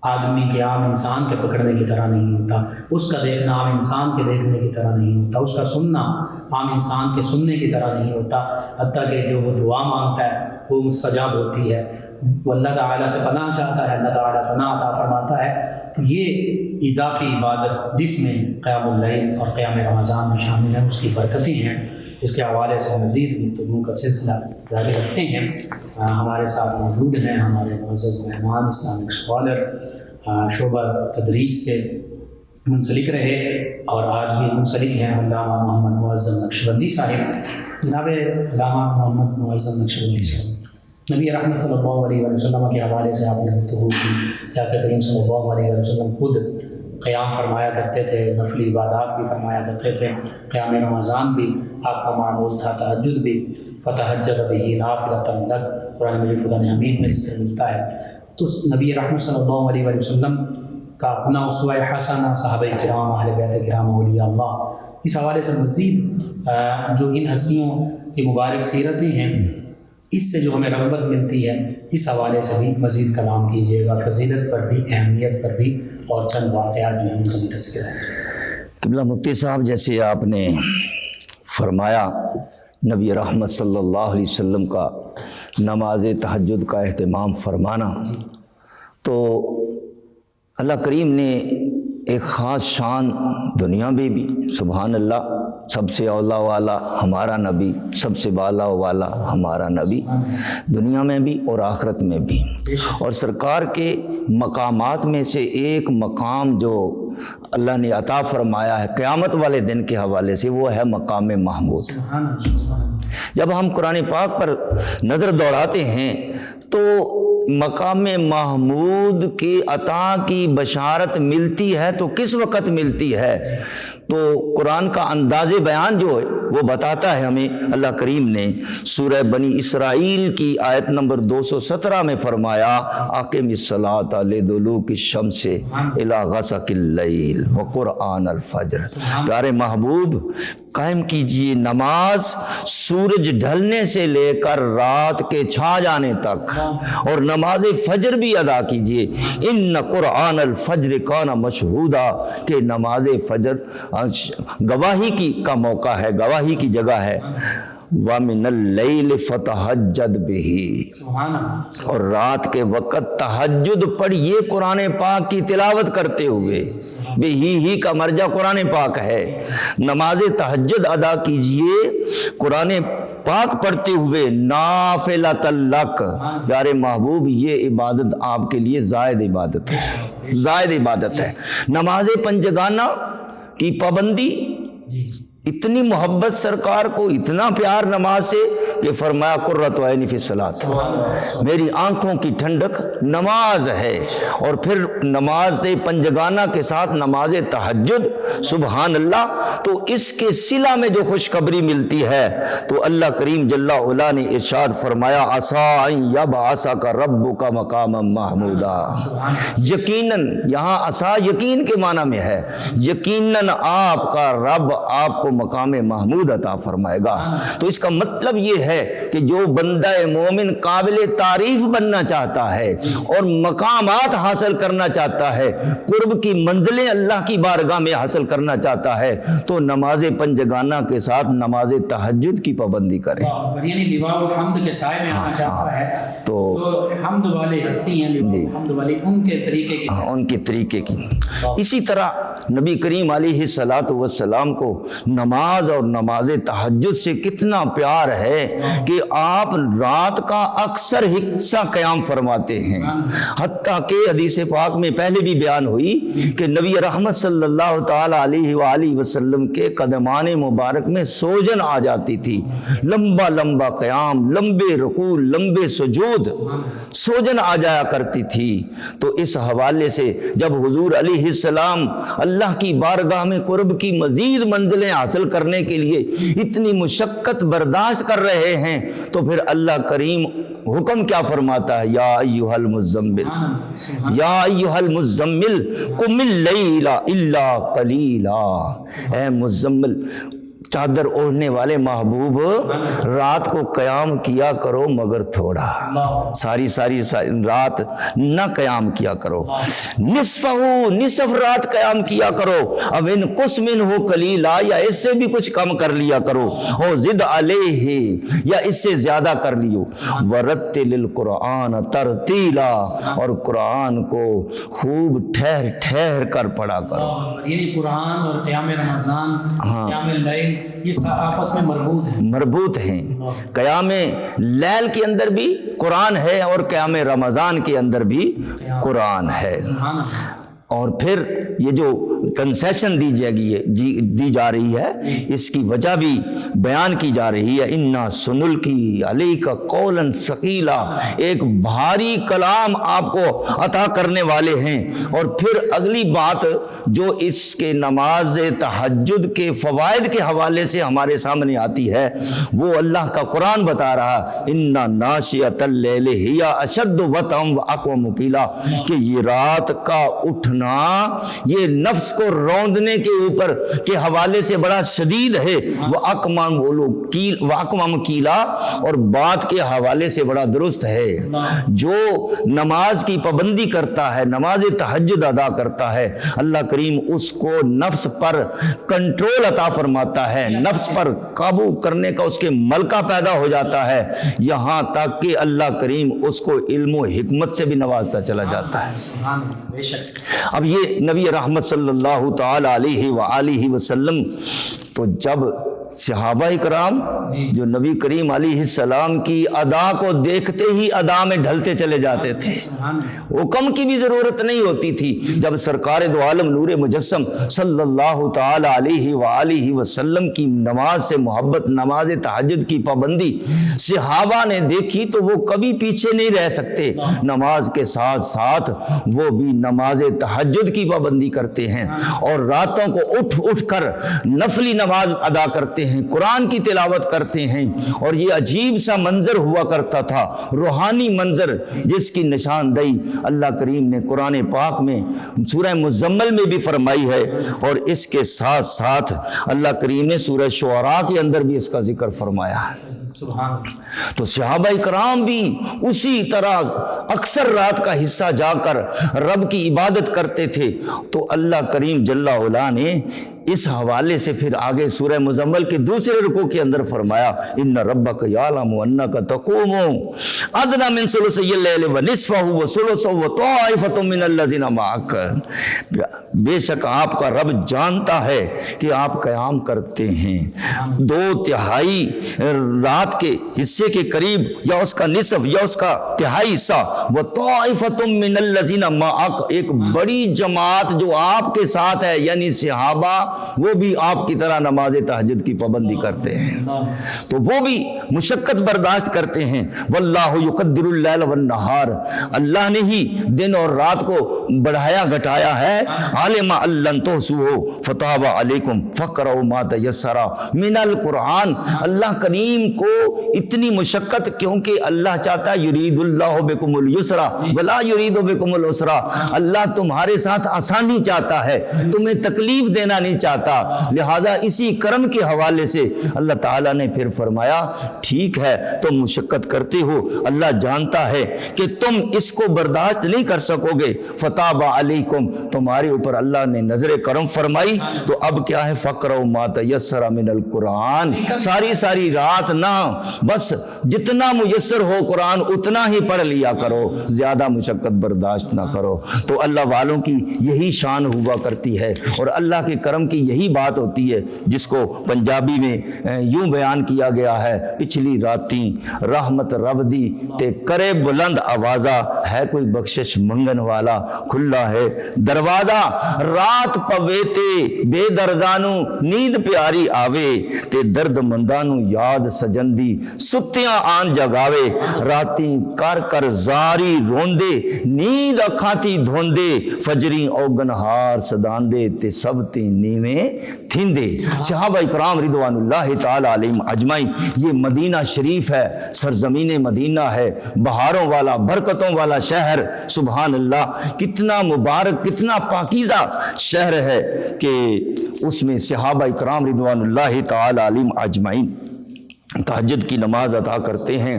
آدمی کے، عام انسان کے پکڑنے کی طرح نہیں ہوتا، اس کا دیکھنا عام انسان کے دیکھنے کی طرح نہیں ہوتا، اس کا سننا عام انسان کے سننے کی طرح نہیں ہوتا، حتیٰ کہ جو وہ دعا مانگتا ہے وہ مستجاب ہوتی ہے، وہ اللہ تعالیٰ سے پناہ چاہتا ہے، اللہ تعالیٰ پناہ عطا فرماتا ہے۔ تو یہ اضافی عبادت جس میں قیام اللیل اور قیام رمضان میں شامل ہے، اس کی برکتیں ہیں۔ اس کے حوالے سے مزید گفتگو کا سلسلہ جاری رکھتے ہیں۔ ہمارے ساتھ موجود ہیں ہمارے معزز مہمان، اسلامک اسکالر، شعبہ تدریس سے منسلک رہے اور آج بھی منسلک ہیں، علامہ محمد معظم نقشبندی صاحب۔ جناب علامہ محمد معظم نقشبندی صاحب، نبی رحمت صلی اللہ علیہ وسلم کے حوالے سے آپ نے گفتگو کی کہ آقا کریم صلی اللہ علیہ وسلم خود قیام فرمایا کرتے تھے، نفلی عبادات بھی فرمایا کرتے تھے، قیام رمضان بھی آپ کا معمول تھا، تہجد بھی، فتہجد بہ نافلۃ لک، قرآن مجید فرقان حمید میں ذکر ملتا ہے۔ تو نبی رحمت صلی اللہ علیہ وسلم کا اپنا اسوہ حسنہ صحابہ کرام، اہل بیت کرام، اولیاء اللہ، اس حوالے سے مزید جو ان ہستیوں کی مبارک سیرتیں ہیں، اس سے جو ہمیں رغبت ملتی ہے، اس حوالے سے بھی مزید کلام کیجیے گا، فضیلت پر بھی، اہمیت پر بھی، اور چند واقعات جو ہیں ان کا بھی تذکرہ ہے۔ قبلہ مفتی صاحب، جیسے آپ نے فرمایا نبی رحمت صلی اللہ علیہ وسلم کا نماز تہجد کا اہتمام فرمانا، تو اللہ کریم نے ایک خاص شان دنیا میں بھی، سبحان اللہ، سب سے اولا والا ہمارا نبی، سب سے بالا والا ہمارا نبی، دنیا میں بھی اور آخرت میں بھی۔ اور سرکار کے مقامات میں سے ایک مقام جو اللہ نے عطا فرمایا ہے قیامت والے دن کے حوالے سے، وہ ہے مقام محمود۔ جب ہم قرآن پاک پر نظر دوڑاتے ہیں تو مقام محمود کی عطا کی بشارت ملتی ہے تو کس وقت ملتی ہے؟ تو قرآن کا انداز بیان جو ہے وہ بتاتا ہے ہمیں۔ اللہ کریم نے سورہ بنی اسرائیل کی آیت نمبر 217 میں فرمایا، اقم الصلاۃ لدلوک الشمس الی غسق اللیل وقرآن الفجر۔ پیارے محبوب، قائم کیجئے نماز سورج ڈھلنے سے لے کر رات کے چھا جانے تک، اور نماز فجر بھی ادا کیجئے۔ ان قرآن الفجر کان مشہودا، کہ نماز فجر گواہی کی کا موقع ہے، گواہی کی جگہ ہے۔ وَمِنَ اللَّيْلِ فَتَهَجَّدْ بِهِ، اور رات کے وقت تہجد پڑھیے قرآن پاک کی تلاوت کرتے ہوئے۔ بِهِ کا مرجع قرآن پاک ہے۔ نماز تہجد ادا کیجئے قرآن پاک پڑھتے ہوئے، نافلۃ لک۔ پیارے محبوب، یہ عبادت آپ کے لیے زائد عبادت ہے، زائد عبادت ہے۔ نماز پنجگانہ کی پابندی، اتنی محبت سرکار کو، اتنا پیار نماز سے کہ فرمایا قرۃ عینی فی الصلاۃ، میری آنکھوں کی ٹھنڈک نماز ہے۔ اور پھر نماز پنجگانہ کے ساتھ نماز تہجد، سبحان اللہ، تو اس کے صلہ میں جو خوشخبری ملتی ہے تو اللہ کریم جل وعلا نے ارشاد فرمایا عسیٰ ان یبعثک ربک مقاما محمودا، یقیناً، یہاں عسیٰ یقین کے معنی میں ہے، یقیناً آپ کا رب آپ کو مقام محمود عطا فرمائے گا۔ تو اس کا مطلب یہ ہے کہ جو بندہ مومن قابل تعریف بننا چاہتا ہے اور مقامات حاصل کرنا چاہتا ہے، قرب کی منزلیں اللہ کی بارگاہ میں حاصل کرنا چاہتا ہے، تو نماز پنجگانہ کے ساتھ نماز تہجد کی پابندی کرے۔ یعنی لواء الحمد کے سائے میں آنا چاہتا ہے تو حمد والے ہستی ہیں، حمد والے ان کے طریقے کی، ان کے طریقے کی۔ اسی طرح نبی کریم علیہ الصلاۃ والسلام کو نماز اور نماز تہجد سے کتنا پیار ہے کہ آپ رات کا اکثر حصہ قیام فرماتے ہیں، حتیٰ کہ حدیث پاک میں پہلے بھی بیان ہوئی کہ نبی رحمت صلی اللہ تعالی علیہ وآلہ وسلم کے قدمان مبارک میں سوجن آ جاتی تھی، لمبا لمبا قیام، لمبے رکوع، لمبے سجود، سوجن آ جایا کرتی تھی۔ تو اس حوالے سے جب حضور علیہ السلام اللہ کی بارگاہ میں قرب کی مزید منزلیں حاصل کرنے کے لیے اتنی مشقت برداشت کر رہے ہیں تو پھر اللہ کریم حکم کیا فرماتا ہے، یا ایھا المزمل، یا ایھا المزمل قم اللیل الا قلیلا، اے مزمل، چادر اوڑھنے والے محبوب، رات کو قیام کیا کرو مگر تھوڑا، ساری رات نہ قیام کیا کرو، نصف رات قیام کیا کرو، اب ان قس منہ قلیلا، یا اس سے بھی کچھ کم کر لیا کرو، او زد علیہ، یا اس سے زیادہ کر لیو، ورتل القرآن ترتیلا، اور قرآن کو خوب ٹھہر ٹھہر کر پڑھا کرو۔ یعنی قرآن اور قیام رمضان، قیام اللیل، یہ آپس میں مربوط ہیں۔ قیام لیل کے اندر بھی قرآن ہے اور قیام رمضان کے اندر بھی قرآن ہے۔ اور پھر یہ جو کنسیشن دی جا رہی ہے، اس کی وجہ بھی بیان کی جا رہی ہے، انا سنلقی علیک قولا ثقیلا، ایک بھاری کلام آپ کو عطا کرنے والے ہیں۔ اور پھر اگلی بات جو اس کے نماز تہجد کے فوائد کے حوالے سے ہمارے سامنے آتی ہے، وہ اللہ کا قرآن بتا رہا، انا ناشئۃ اللیل ہی اشد وطئا واقوم قیلا، کہ یہ رات کا اٹھنا یہ نفس کو روندنے کے اوپر کے حوالے سے بڑا شدید ہے، وہ اقوام کیلا، اور بات کے حوالے سے بڑا درست ہے۔ جو نماز کی پابندی کرتا ہے، نماز تہجد ادا کرتا ہے، اللہ کریم اس کو نفس پر کنٹرول عطا فرماتا ہے، نفس پر قابو کرنے کا اس کے ملکہ پیدا ہو جاتا ہے، یہاں تک کہ اللہ کریم اس کو علم و حکمت سے بھی نوازتا چلا جاتا ہے۔ اب یہ نبی رحمت صلی اللہ تعالی علیہ وآلہ وسلم، تو جب صحابہ اکرام جو نبی کریم علیہ السلام کی ادا کو دیکھتے ہی ادا میں ڈھلتے چلے جاتے تھے، حکم کی بھی ضرورت نہیں ہوتی تھی۔ جب سرکار دو عالم نور مجسم صلی اللہ تعالی علیہ وآلہ وسلم کی نماز سے محبت، نماز تہجد کی پابندی صحابہ نے دیکھی تو وہ کبھی پیچھے نہیں رہ سکتے، نماز کے ساتھ ساتھ وہ بھی نماز تہجد کی پابندی کرتے ہیں، اور راتوں کو اٹھ کر نفلی نماز ادا کرتے ہیں، قرآن کی تلاوت کرتے ہیں۔ اور یہ عجیب سا منظر ہوا کرتا تھا، روحانی منظر، جس کی نشاندہی اللہ کریم نے قرآن پاک میں سورہ مزمل میں بھی فرمائی ہے، اور اس کے ساتھ ساتھ اللہ کریم نے سورہ شعراء کے اندر بھی اس کا ذکر فرمایا ہے۔ تو صحابہ اکرام بھی اسی طرح اکثر رات کا حصہ جا کر رب کی عبادت کرتے تھے۔ تو اللہ کریم جل وعلا نے اس حوالے سے پھر آگے سورہ مزمل کے دوسرے رکوع کے اندر فرمایا، ان ربک یعلم انک تقوم ادنی من ثلثی اللیل ونصفہ وثلثہ وطائفۃ من الذین معک، بے شک آپ کا رب جانتا ہے کہ آپ قیام کرتے ہیں 2/3 رات کے حصے کے قریب، یا اس کا نصف یا اس کا تہائی حصہ، وطائفۃ من الذین معک، ایک بڑی جماعت جو آپ کے ساتھ ہے، یعنی صحابہ وہ بھی آپ کی طرح نماز تہجد کی پابندی کرتے ہیں، تو وہ بھی مشقت برداشت کرتے ہیں۔ واللہ یقدر اللیل والنہار، اللہ نے ہی دن اور رات کو بڑھایا گھٹایا ہے۔ عالم ان لن تحصوہ فتاب علیکم فقرؤوا ما تیسر من القرآن، اللہ کریم کو اتنی مشقت، کیونکہ اللہ چاہتا ہے یرید اللہ بکم اليسر ولا یرید بکم العسر، اللہ تمہارے ساتھ آسانی چاہتا ہے، تمہیں تکلیف دینا نہیں چاہتا، لہٰذا اسی کرم کے حوالے سے اللہ تعالیٰ نے پھر فرمایا ٹھیک ہے تم مشقت کرتے ہو، اللہ جانتا ہے کہ تم اس کو برداشت نہیں کر سکو گے، فتاب علیکم، تمہارے اوپر اللہ نے نظر کرم فرمائی، تو اب کیا ہے فقرؤوا ما تیسر من القرآن، ساری رات نہ، بس جتنا میسر ہو قرآن اتنا ہی پڑھ لیا کرو، زیادہ مشقت برداشت نہ کرو۔ تو اللہ والوں کی یہی شان ہوا کرتی ہے، اور اللہ کے کرم کی یہی بات ہوتی ہے جس کو پنجابی میں یوں بیان کیا گیا ہے، پچھلی راتیں رحمت رب دی تے کرے بلند آوازہ، ہے کوئی بخشش منگن والا کھلا ہے دروازہ، رات پوے تے بے دردانو نیند پیاری آوے تے درد مندانو یاد سجندی ستیاں آن جگاوے، راتیں کر کر زاری روندے نیند اکھاں تی دھوندے، فجری اوگنہار سداندے تے سب تے نیویں تھندے۔ صحابہ اکرام رضوان اللہ تعالی علیہم اجمعین، یہ مدینہ شریف ہے، سرزمین مدینہ ہے، بہاروں والا برکتوں والا شہر، سبحان اللہ، کتنا مبارک کتنا پاکیزہ شہر ہے کہ اس میں صحابہ اکرام رضوان اللہ تعالی علیہم اجمعین تہجد کی نماز ادا کرتے ہیں،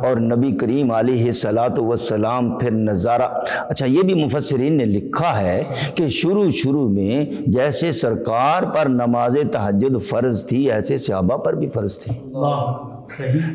اور نبی کریم علیہ الصلاۃ والسلام پھر نظارہ، اچھا یہ بھی مفسرین نے لکھا ہے کہ شروع میں جیسے سرکار پر نماز تہجد فرض تھی ایسے صحابہ پر بھی فرض تھی،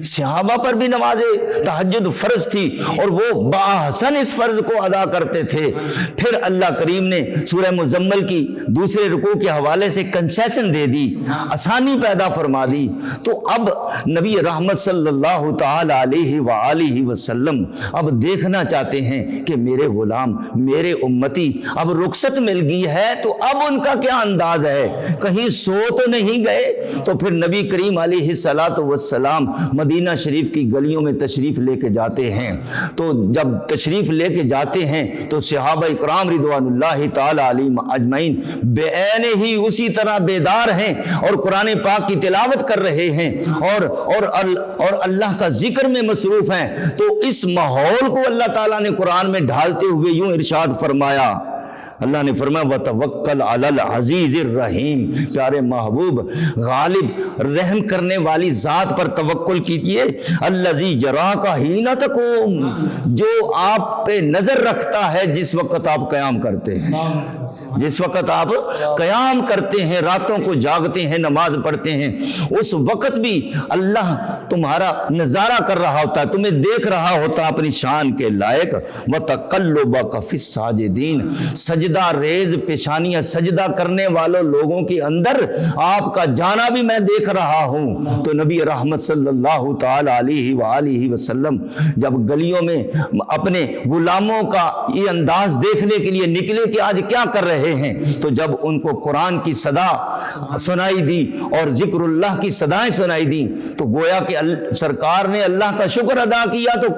صحابہ پر بھی نماز تہجد فرض تھی، اور وہ باحسن اس فرض کو ادا کرتے تھے۔ پھر اللہ کریم نے سورہ مزمل کی دوسرے رکوع کے حوالے سے کنسیشن دے دی، آسانی پیدا فرما دی، تو اب نبی رحمت صلی اللہ تعالی علیہ وآلہ وسلم اب دیکھنا چاہتے ہیں کہ میرے غلام میرے امتی اب رخصت مل گئی ہے، تو اب ان کا کیا انداز ہے، کہیں سو تو نہیں گئے؟ تو پھر نبی کریم علیہ الصلاۃ والسلام مدینہ شریف کی گلیوں میں تشریف لے کے جاتے ہیں، تو جب تشریف لے کے جاتے ہیں تو صحابہ اکرام رضوان اللہ تعالی علیہم اجمعین بعین ہی اسی طرح بیدار ہیں اور قرآن پاک کی تلاوت کر رہے ہیں اور اللہ کا ذکر میں مصروف ہیں، تو اس ماحول کو اللہ تعالیٰ نے قرآن میں ڈھالتے ہوئے یوں ارشاد فرمایا، اللہ نے فرمایا وَتَوَكَّلْ عَلَى الْعَزِيزِ الرَّحِيمِ، پیارے محبوب غالب رحم کرنے والی ذات پر توکل کیجئے، الَّذِي يَرَاكَ حِينَ تَقُومُ، جو آپ پہ نظر رکھتا ہے جس وقت آپ قیام کرتے ہیں، جس وقت آپ قیام کرتے ہیں، راتوں کو جاگتے ہیں، نماز پڑھتے ہیں، اس وقت بھی اللہ تمہارا نظارہ کر رہا ہوتا ہے، تمہیں دیکھ رہا ہوتا اپنی شان کے لائق۔ وَتَقَلُّبَكَ فِي السَّاجِدِينَ، سجدہ ریز پیشانیاں سجدہ کرنے والوں لوگوں کے اندر آپ کا جانا بھی میں دیکھ رہا ہوں۔ تو نبی رحمت صلی اللہ تعالی علیہ وآلہ وسلم جب گلیوں میں اپنے غلاموں کا یہ انداز دیکھنے کے لیے نکلے کہ آج کیا کر رہے ہیں، تو جب ان کو قرآن کی صدا سنائی دی اور ذکر اللہ کی صدائیں سنائی دی، تو گویا کہ سرکار نے اللہ کا شکر ادا کیا، تو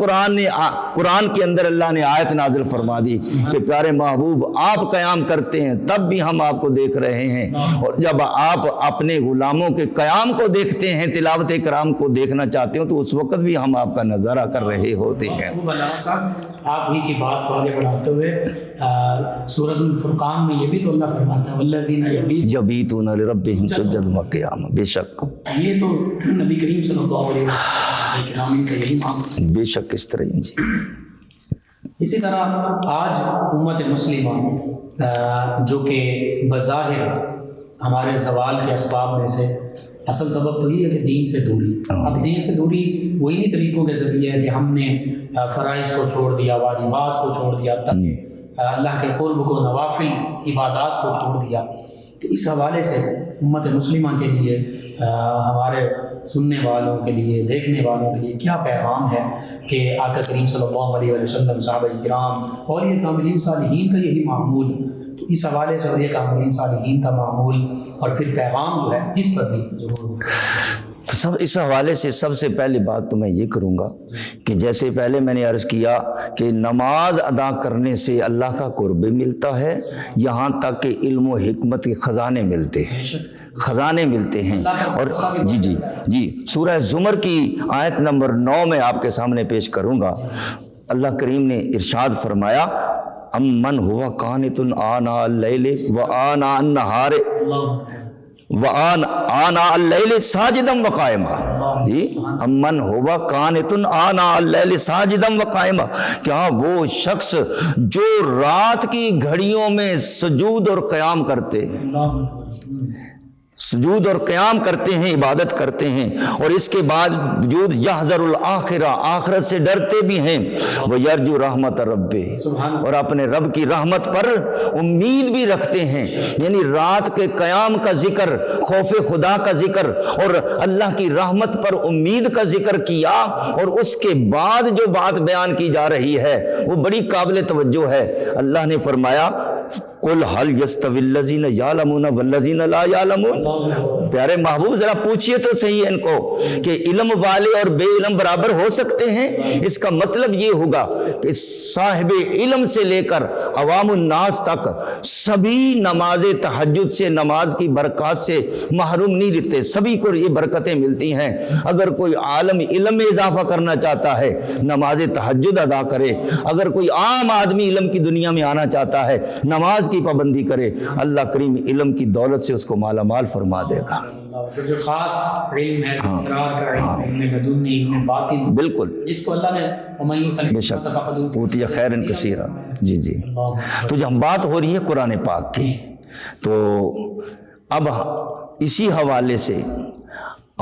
قرآن کے اندر اللہ نے آیت نازل فرما دی کہ پیارے محبوب آپ قیام کرتے ہیں تب بھی ہم آپ کو دیکھ رہے ہیں، اور جب آپ اپنے غلاموں کے قیام کو دیکھتے ہیں، تلاوت کرام کو دیکھنا چاہتے ہو، تو اس وقت بھی ہم آپ کا نظارہ کر رہے ہوتے ہیں۔ آپ ہی کی بات کو آگے بڑھاتے ہوئے سورۃ الفرقان میں یہ بھی تو اللہ فرماتا ہے والذین یبیتون لربہم سجدا وقیاما، بے شک یہ تو نبی کریم صلی اللہ علیہ وسلم کا یہی معاملہ، بے شک اس طرح جی۔ اسی طرح آج امت مسلمہ جو کہ بظاہر ہمارے زوال کے اسباب میں سے اصل سبب تو یہ ہے کہ دین سے دوری، اب دین سے دوری وہی نہیں طریقوں کے ذریعے ہے کہ ہم نے فرائض کو چھوڑ دیا، واجبات کو چھوڑ دیا، تک اللہ کے قرب کو، نوافل عبادات کو چھوڑ دیا۔ تو اس حوالے سے امت مسلمہ کے لیے، ہمارے سننے والوں کے لیے، دیکھنے والوں کے لیے کیا پیغام ہے کہ آقا کریم صلی اللہ علیہ وسلم، صحابہ کرام، اولیاء کاملین صالحین کا یہی معمول تو اس حوالے سے اور یہ کاملین صالحین کا معمول اور پھر پیغام جو ہے اس پر بھی ضرور تو سب اس حوالے سے سب سے پہلی بات تو میں یہ کروں گا کہ جیسے پہلے میں نے عرض کیا کہ نماز ادا کرنے سے اللہ کا قرب بھی ملتا ہے، یہاں تک کہ علم و حکمت کے خزانے ملتے ہیں، خزانے ملتے ہیں۔ اور جی سورہ زمر کی آیت نمبر 9 میں آپ کے سامنے پیش کروں گا۔ اللہ کریم نے ارشاد فرمایا امن ہوا قانت آناء اللیل وآناء النہار وآناء اللیل ساجدا وقائما، جی امن ہوا قانت آناء اللیل ساجدا وقائما، کیا وہ شخص جو رات کی گھڑیوں میں سجود اور قیام کرتے ہیں، سجود اور قیام کرتے ہیں، عبادت کرتے ہیں، اور اس کے بعد وجود یحذر الآخرہ، آخرت سے ڈرتے بھی ہیں، وَيَرْجُو رحمت رب، اور اپنے رب کی رحمت پر امید بھی رکھتے ہیں۔ یعنی رات کے قیام کا ذکر، خوف خدا کا ذکر اور اللہ کی رحمت پر امید کا ذکر کیا، اور اس کے بعد جو بات بیان کی جا رہی ہے وہ بڑی قابل توجہ ہے۔ اللہ نے فرمایا قُلْ هَلْ يَسْتَوِي الَّذِينَ يَعْلَمُونَ وَالَّذِينَ لَا يَعْلَمُونَ، پیارے محبوب ذرا پوچھئے تو صحیح ان کو کہ علم والے اور بے علم برابر ہو سکتے ہیں؟ اس کا مطلب یہ ہوگا کہ صاحب علم سے لے کر عوام الناس تک سبھی نماز تہجد سے، نماز کی برکات سے محروم نہیں رہتے، سبھی کو یہ برکتیں ملتی ہیں۔ اگر کوئی عالم علم میں اضافہ کرنا چاہتا ہے نماز تہجد ادا کرے، اگر کوئی عام آدمی علم کی دنیا میں آنا چاہتا ہے نماز کی پابندی کرے، اللہ کریم علم کی دولت سے اس کو مالا مال فرما دے گا۔ جو خاص علم ہے، اسرار کا علم، علم لدنی، علم باطن، بالکل، جس کو اللہ نے بے شک اوتی خیرا کثیرا۔ جی تو جب ہم بات ہو رہی ہے قرآن پاک کی، تو اب اسی حوالے سے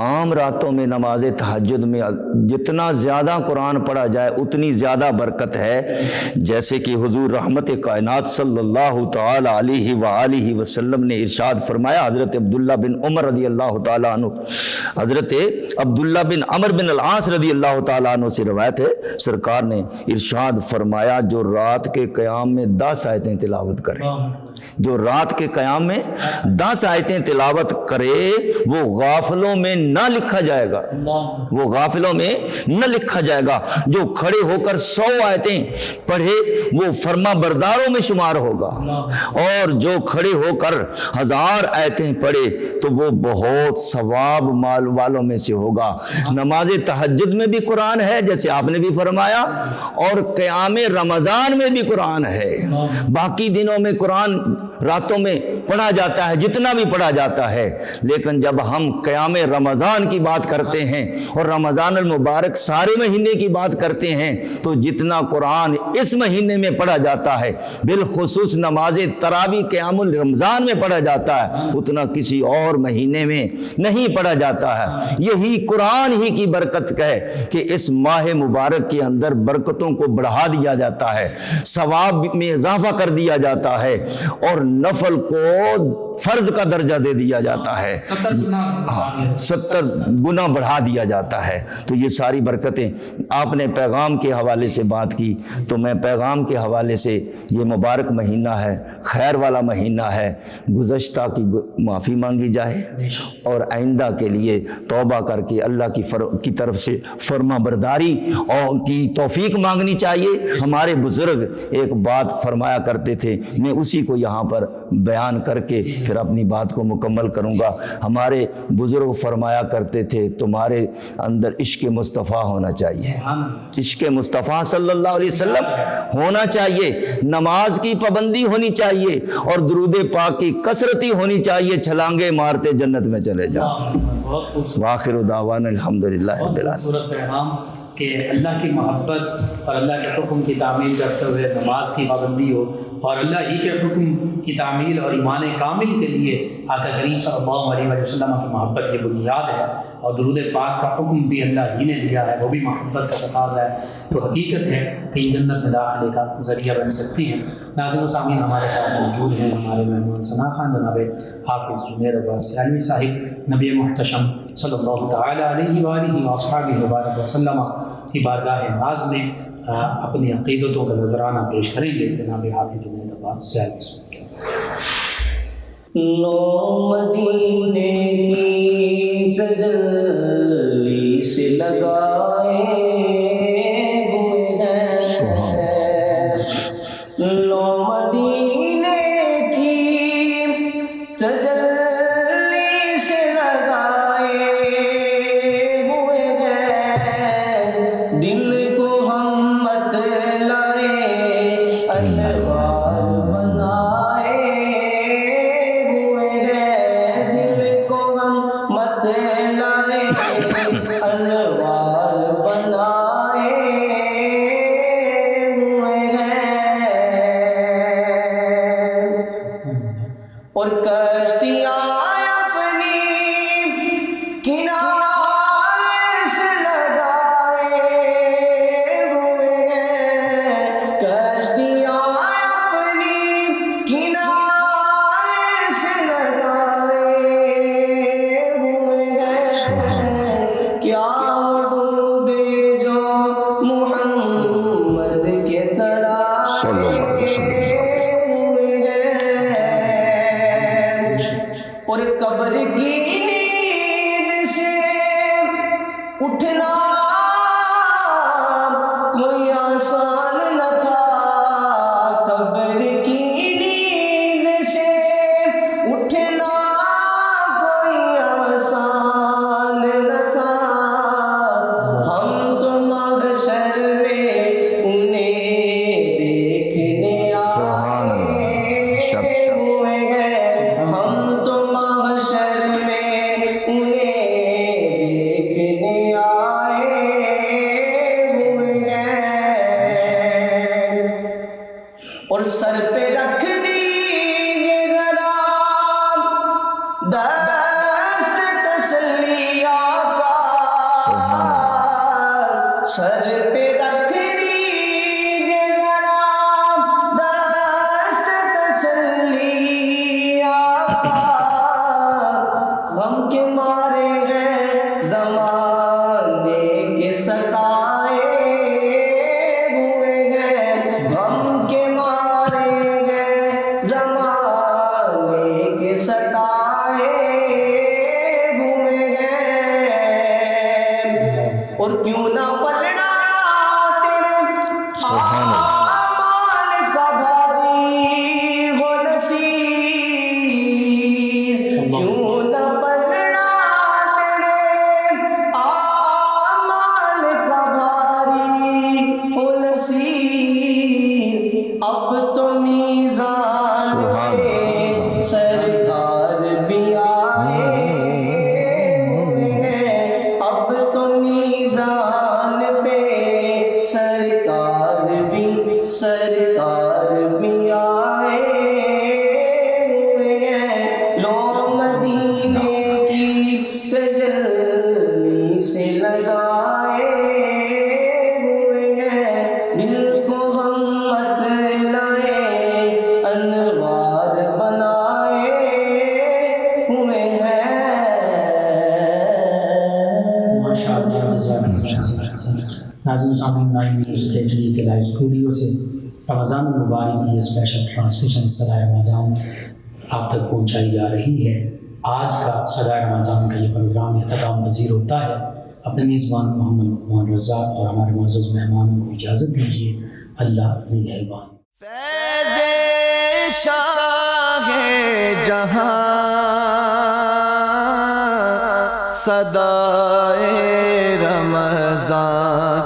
عام راتوں میں نماز تہجد میں جتنا زیادہ قرآن پڑھا جائے اتنی زیادہ برکت ہے، جیسے کہ حضور رحمت کائنات صلی اللہ تعالی علیہ وآلہ وسلم نے ارشاد فرمایا۔ حضرت عبداللہ بن عمر رضی اللہ تعالیٰ عنہ، حضرت عبداللہ بن عمر بن العاص رضی اللہ تعالیٰ عنہ سے روایت ہے، سرکار نے ارشاد فرمایا جو رات کے قیام میں 10 آیتیں تلاوت کرے، جو رات کے قیام میں 10 آیتیں تلاوت کرے وہ غافلوں میں نہ لکھا جائے گا، وہ غافلوں میں نہ لکھا جائے گا۔ جو کھڑے ہو کر 100 آیتیں پڑھے وہ فرما برداروں میں شمار ہوگا، اور جو کھڑے ہو کر 1000 آیتیں پڑھے تو وہ بہت ثواب مال والوں میں سے ہوگا۔ نماز تہجد میں بھی قرآن ہے جیسے آپ نے بھی فرمایا، اور قیام رمضان میں بھی قرآن ہے۔ باقی دنوں میں قرآن راتوں میں پڑھا جاتا ہے، جتنا بھی پڑھا جاتا ہے، لیکن جب ہم قیام رمضان کی بات کرتے ہیں اور رمضان المبارک سارے مہینے کی بات کرتے ہیں تو جتنا قرآن اس مہینے میں پڑھا جاتا ہے، بالخصوص نماز تراویح قیام الرمضان میں پڑھا جاتا ہے، اتنا کسی اور مہینے میں نہیں پڑھا جاتا ہے۔ یہی قرآن ہی کی برکت ہے کہ اس ماہ مبارک کے اندر برکتوں کو بڑھا دیا جاتا ہے، ثواب میں اضافہ کر دیا جاتا ہے، اور نفل کو فرض کا درجہ دے دیا جاتا ہے، 70 گنا بڑھا دیا جاتا ہے۔ تو یہ ساری برکتیں، آپ نے پیغام کے حوالے سے بات کی تو میں پیغام کے حوالے سے، یہ مبارک مہینہ ہے، خیر والا مہینہ ہے، گزشتہ کی معافی مانگی جائے اور آئندہ کے لیے توبہ کر کے اللہ کی طرف سے فرما برداری اور کی توفیق مانگنی چاہیے۔ ہمارے بزرگ ایک بات فرمایا کرتے تھے، میں اسی کو یہاں پر بیان کر کے پھر اپنی بات کو مکمل کروں گا۔ ہمارے بزرگ فرمایا کرتے تھے تمہارے اندر عشق مصطفیٰ ہونا چاہیے، عشق مصطفیٰ صلی اللہ علیہ وسلم ہونا چاہیے، نماز کی پابندی ہونی چاہیے، اور درود پاک کی کثرتی ہونی چاہیے، چھلانگے مارتے جنت میں چلے جاؤ۔ وآخر دعوانا الحمدللہ رب العالمین۔ کہ اللہ کی محبت اور اللہ کے حکم کی تعمیل کرتے ہوئے نماز کی پابندی ہو، اور اللہ ہی کے حکم کی تعمیل اور ایمان کامل کے لیے آقا کریم صلی اللہ علیہ وسلم کی محبت کی بنیاد ہے، اور درود پاک کا حکم بھی اللہ ہی نے دیا ہے، وہ بھی محبت کا تقاضا ہے، تو حقیقت ہے کہ جنت میں داخلے کا ذریعہ بن سکتی ہیں۔ ناظرین و سامعین، ہمارے ساتھ موجود ہیں ہمارے مہمان ثنا خان جناب حافظ جنید عباس سیالوی صاحب، نبی محتشم صلی اللہ تعالی علیہ وآلہ وصحبہ وبارک وسلم کی بارگاہ ناز میں اپنی عقیدتوں کا نذرانہ پیش کریں گے۔ جناب حافظ جنید عباس سیالوی۔ لو مدینے کی تجلی سے لگائے ہوئے ہیں، لو مدینے کی تجلی سے لگائے ہوئے ہیں، دل کو ہم مت لائے انوار بنائے ہوئے ہیں، دل کو ہم مت لائے انوار بنائے ہوئے ہیں، اور کشتیاں اپنی کنارے سے لگائے ہوئے ہیں، کشتیاں اپنی کنارے سے لگائے ہوئے ہیں، کیا ڈوبے جو محمد کے تراشے ہوئے ہیں، اور قبر کی نیند سے اٹھنا کوئی آسان نہ تھا، قبر کی نیند سے اٹھنا کوئی آسان نہ تھا، ہم تو محشر میں انہیں دیکھنے آئے ہوئے ہیں، ہم تو محشر میں انہیں دیکھنے آئے ہوئے ہیں، اور سر پہ رکھ دیجیے ذرا دست تسلی آقا، سر پہ رکھ دیجیے ذرا دست تسلی آقا، غم کے مارے ہیں زمانے کے ستائے ہوئے ہیں، غم کے مارے ہیں زمانے کے ستائے ہوئے ہیں، اور کیوں نہ پلڑا تیرے اعمال کا بھاری ہو نصیب، کیوں نہ پلڑا تیرے اعمال کا بھاری ہو نصیب، اب تو میزان پہ سرکار بھی آئے ہوئے ہیں، اب تو میزان پہ سرکار بھی آئے ہوئے ہیں، لو مدینے کی تجلی سے لگائے ہوئے ہیں، دل کو ہم مت لائے انوار بنائے ہوئے ہیں۔ ناظرین سامعین، 9 نیوز ایچ کے لائیو اسٹوڈیو سے رمضان المبارک کی یہ اسپیشل ٹرانسمیشن صدائے رمضان آپ تک پہنچائی جا رہی ہے۔ آج کا صدائے رمضان کا یہ پروگرام اختتام پذیر ہوتا ہے۔ اپنے میزبان محمد عثمان رزاق اور ہمارے معزز مہمانوں کو اجازت دیجیے۔ اللہ نگہبان۔ فیض شاہ جہاں صدائے رمضان